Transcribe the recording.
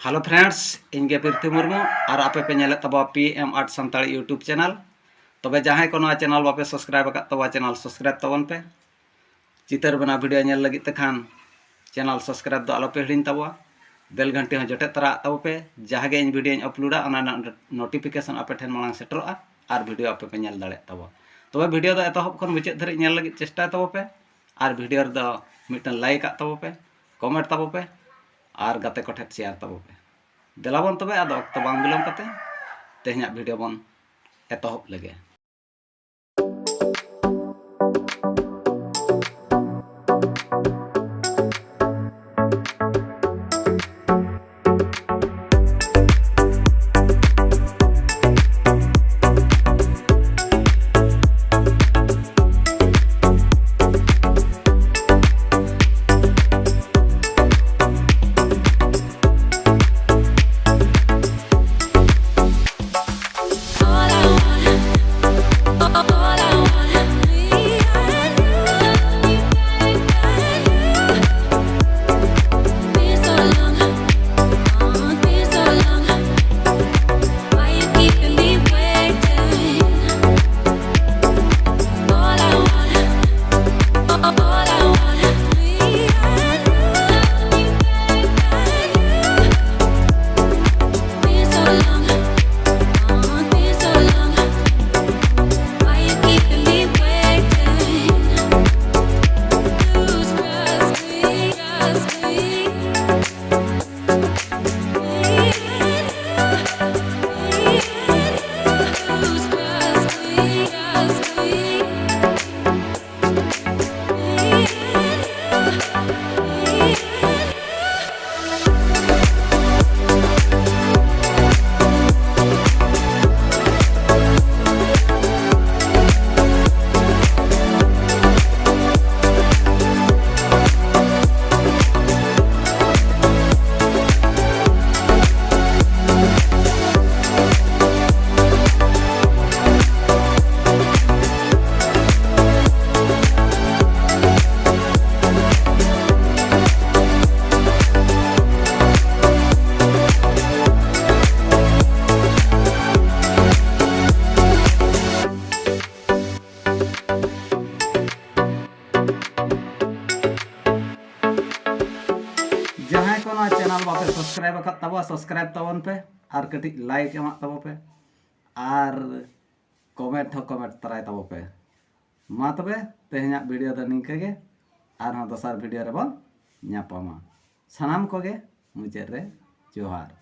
Hello friends इनके पृथ्वी मुर्मू और आपे पे नेले तबा pmartsantali यूट्यूब चैनल तबे जहां को चैनल बापे सब्सक्राइब तबा चैनल सब्सक्राइब तबन पे चितर बना वीडियो नेल लगी तखान चैनल सब्सक्राइब दो आलोपे हिड़िन तबा बेल घंटी हो जटे तरा तब पे जहां गे इन वीडियो अपलोडा नोटिफिकेशन आपे ठेन मांग सेटरोआ और वीडियो आपे पे नेल दाड़े तबा तबे वीडियो दा एतहब खन मुचाद धरि नेल लगी चेष्टा तब पे और वीडियो दा मिटन लाइक तब पे कमेंट तब पे और गाते को ठेन शेयर तब पे देलाबन तबे आदो अक्तो बांग बिलम कते तेहना वीडियो बन एतहब लगे। जहां को चैनल बापे सब्सक्राइब तब सब्सक्राइब तबन पे और कटी लाइक एम तब पे और कमेंट तराय तब पे मा तबे तेहना वीडियो द निंके गे और दोसर वीडियो रे बन ᱧᱟᱯᱟᱢᱟ सानाम को गे मुचाद रे जोहार।